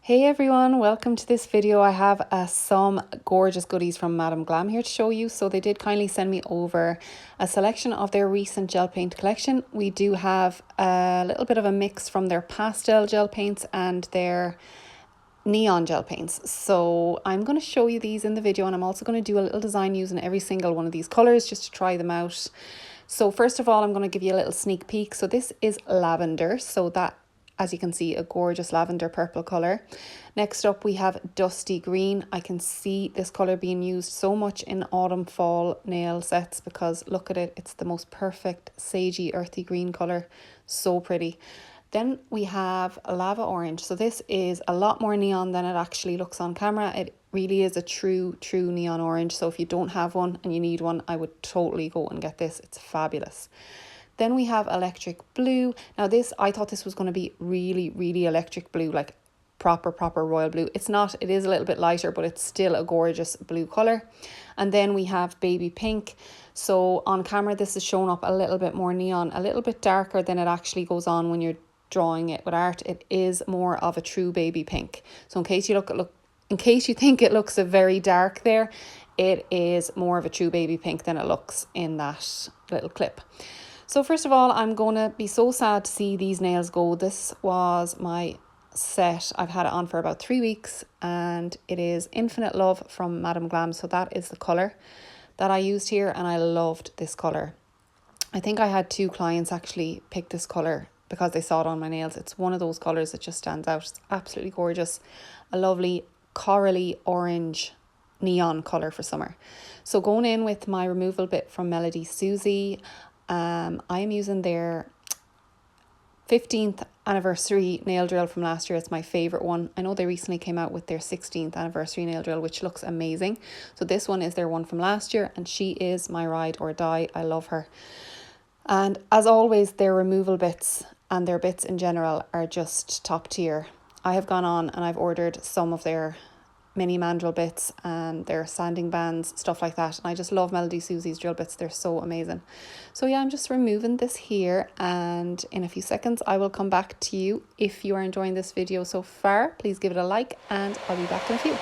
Hey everyone, welcome to this video. I have some gorgeous goodies from Madam Glam here to show you. So they did kindly send me over a selection of their recent gel paint collection. We do have a little bit of a mix from their pastel gel paints and their neon gel paints. So I'm going to show you these in the video, and I'm also going to do a little design using every single one of these colors just to try them out. So first of all, I'm going to give you a little sneak peek. So this is lavender, so that, as you can see, a gorgeous lavender purple color. Next up we have dusty green. I can see this color being used so much in autumn fall nail sets because look at it, it's the most perfect sagey earthy green color, so pretty. Then we have lava orange. So this is a lot more neon than it actually looks on camera. It really is a true neon orange. So if you don't have one and you need one, I would totally go and get this. It's fabulous. Then we have electric blue. Now this, I thought this was going to be really electric blue, like proper royal blue. It's not, it is a little bit lighter, but it's still a gorgeous blue color. And then we have baby pink. So on camera, this is shown up a little bit more neon, a little bit darker than it actually goes on when you're drawing it with art. It is more of a true baby pink. So in case you think it looks a very dark there, it is more of a true baby pink than it looks in that little clip. So first of all, I'm going to be so sad to see these nails go. This was my set. I've had it on for about 3 weeks, and it is Infinite Love from Madam Glam. So that is the colour that I used here, and I loved this colour. I think I had 2 clients actually pick this colour because they saw it on my nails. It's one of those colours that just stands out. It's absolutely gorgeous. A lovely corally orange neon colour for summer. So going in with my removal bit from Melody Susie, I am using their 15th anniversary nail drill from last year. It's my favourite one. I know they recently came out with their 16th anniversary nail drill, which looks amazing. So this one is their one from last year, and she is my ride or die. I love her. And as always, their removal bits and their bits in general are just top tier. I have gone on and I've ordered some of their mini mandrel bits and their sanding bands, stuff like that, and I just love Melody Susie's drill bits. They're so amazing. So yeah, I'm just removing this here, and in a few seconds I will come back to you. If you are enjoying this video so far, please give it a like, and I'll be back in a few.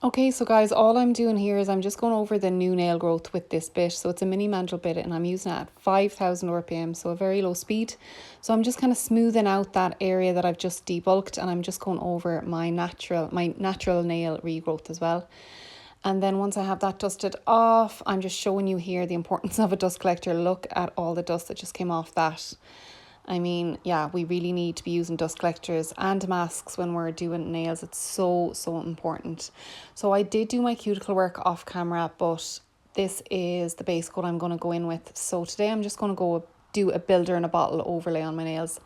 Okay, so guys, all I'm doing here is I'm just going over the new nail growth with this bit. So it's a mini mandrel bit, and I'm using it at 5,000 RPM, so a very low speed. So I'm just kind of smoothing out that area that I've just debulked, and I'm just going over my natural nail regrowth as well. And then once I have that dusted off, I'm just showing you here the importance of a dust collector. Look at all the dust that just came off that. I mean, yeah, we really need to be using dust collectors and masks when we're doing nails. It's so important. So I did do my cuticle work off camera, but this is the base coat I'm going to go in with. So today I'm just going to go do a builder in a bottle overlay on my nails.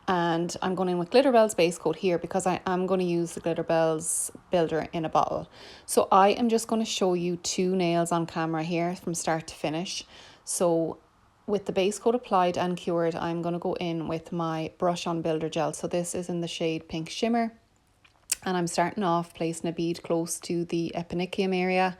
And I'm going in with Glitterbell's base coat here because I am going to use the Glitterbell's builder in a bottle. So I am just going to show you 2 nails on camera here from start to finish. So with the base coat applied and cured, I'm going to go in with my brush on builder gel. So this is in the shade Pink Shimmer, and I'm starting off placing a bead close to the eponychium area.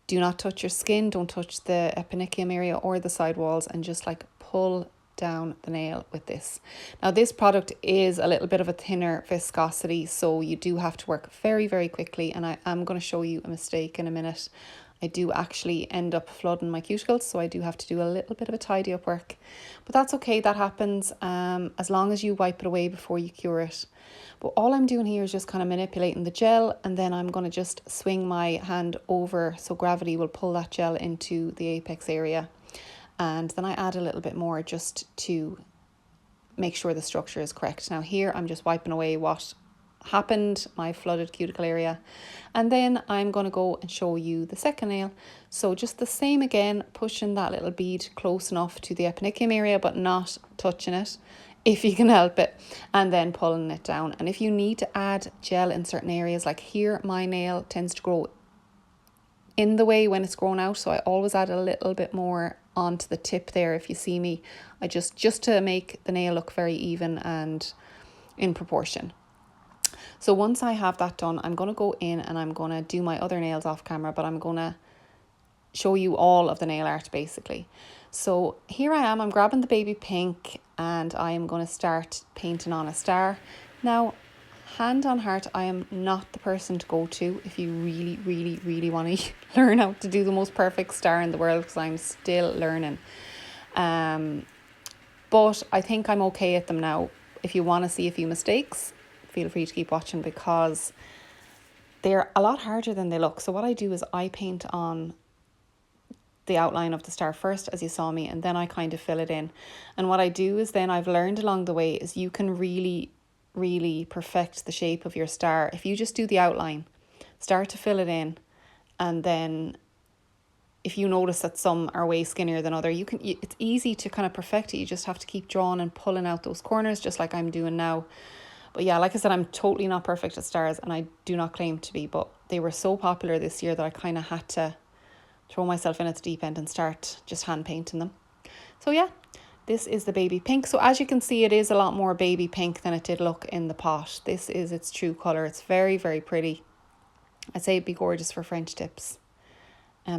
Do not touch your skin, don't touch the eponychium area or the side walls, and just like pull down the nail with this. Now this product is a little bit of a thinner viscosity, so you do have to work very quickly, and I am going to show you a mistake in a minute. I do actually end up flooding my cuticles, so I do have to do a little bit of a tidy up work, but that's okay, that happens as long as you wipe it away before you cure it. But all I'm doing here is just kind of manipulating the gel, and then I'm going to just swing my hand over so gravity will pull that gel into the apex area, and then I add a little bit more just to make sure the structure is correct. Now here I'm just wiping away what happened, my flooded cuticle area. And then I'm going to go and show you the second nail. So just the same again, pushing that little bead close enough to the eponychium area, but not touching it if you can help it, and then pulling it down. And if you need to add gel in certain areas, like here, my nail tends to grow in the way when it's grown out, so I always add a little bit more onto the tip there. If you see me, I just to make the nail look very even and in proportion. So once I have that done, I'm going to go in and I'm going to do my other nails off camera, but I'm going to show you all of the nail art basically. So here I am, I'm grabbing the baby pink and I am going to start painting on a star. Now, hand on heart, I am not the person to go to if you really want to learn how to do the most perfect star in the world, because I'm still learning. But I think I'm okay at them now. If you want to see a few mistakes, feel free to keep watching, because they're a lot harder than they look. So what I do is I paint on the outline of the star first, as you saw me, and then I kind of fill it in. And what I do is then I've learned along the way is you can really perfect the shape of your star if you just do the outline, start to fill it in, and then if you notice that some are way skinnier than other, it's easy to kind of perfect it. You just have to keep drawing and pulling out those corners, just like I'm doing now. But yeah, like I said, I'm totally not perfect at stars, and I do not claim to be, but they were so popular this year that I kind of had to throw myself in at the deep end and start just hand painting them. So yeah, this is the baby pink. So as you can see, it is a lot more baby pink than it did look in the pot. This is its true colour. It's very pretty. I'd say it'd be gorgeous for French tips.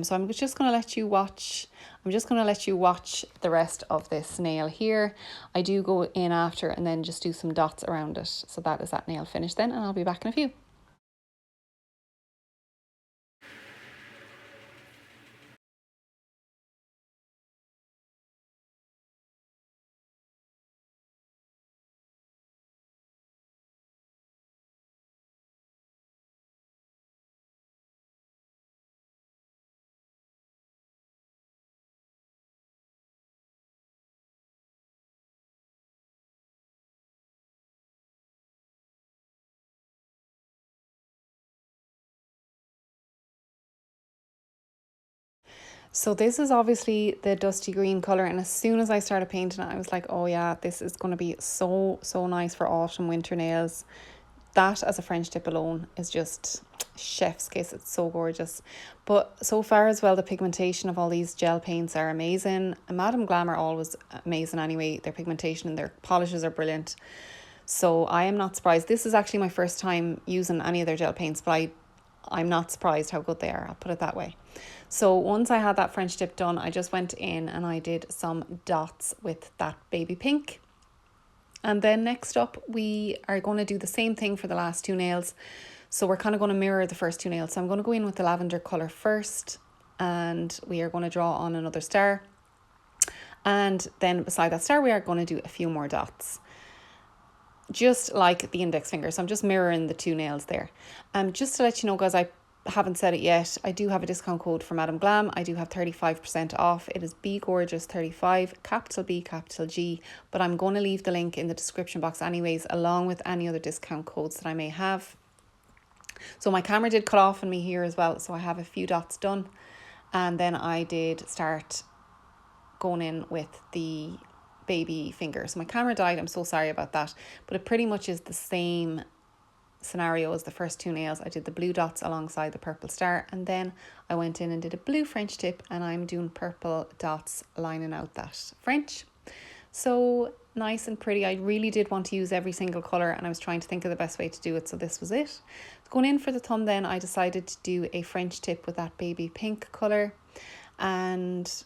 So I'm just going to let you watch. I'm just going to let you watch the rest of this nail here. I do go in after and then just do some dots around it. So that is that nail finished then, and I'll be back in a few. So this is obviously the dusty green colour, and as soon as I started painting it, I was like, oh yeah, this is going to be so nice for autumn winter nails. That as a French tip alone is just chef's kiss. It's so gorgeous. But so far as well, the pigmentation of all these gel paints are amazing. And Madame Glam are always amazing anyway. Their pigmentation and their polishes are brilliant. So I am not surprised. This is actually my first time using any of their gel paints, but I'm not surprised how good they are. I'll put it that way. So once I had that French tip done, I just went in and I did some dots with that baby pink. And then next up, we are going to do the same thing for the last two nails. So we're kind of going to mirror the first two nails. So I'm going to go in with the lavender colour first, and we are going to draw on another star. And then beside that star, we are going to do a few more dots, just like the index finger. So I'm just mirroring the two nails there. Just to let you know, guys, I haven't said it yet, I do have a discount code for Madame Glam. I do have 35% off. It is Begorgeous35, capital B, capital G, but I'm going to leave the link in the description box anyways, along with any other discount codes that I may have. So my camera did cut off on me here as well, so I have a few dots done, and then I did start going in with the baby finger. So my camera died, I'm so sorry about that, but it pretty much is the same scenario as the first two nails. I did the blue dots alongside the purple star, and then I went in and did a blue French tip, and I'm doing purple dots lining out that French. So nice and pretty. I really did want to use every single colour, and I was trying to think of the best way to do it, so this was it. Going in for the thumb then, I decided to do a French tip with that baby pink colour, and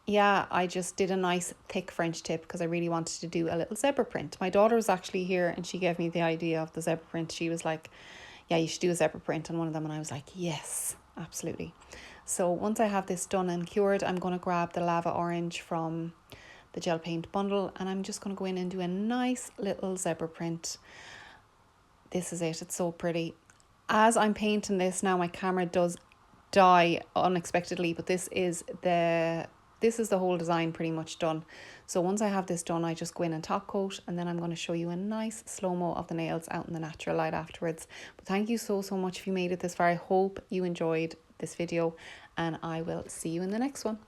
yeah, I just did a nice thick French tip because I really wanted to do a little zebra print. My daughter was actually here and she gave me the idea of the zebra print. She was like, yeah, you should do a zebra print on one of them. And I was like, yes, absolutely. So once I have this done and cured, I'm going to grab the lava orange from the gel paint bundle, and I'm just going to go in and do a nice little zebra print. This is it. It's so pretty. As I'm painting this now, my camera does die unexpectedly, but this is the this is the whole design pretty much done. So once I have this done, I just go in and top coat, and then I'm going to show you a nice slow-mo of the nails out in the natural light afterwards. But thank you so much if you made it this far. I hope you enjoyed this video, and I will see you in the next one.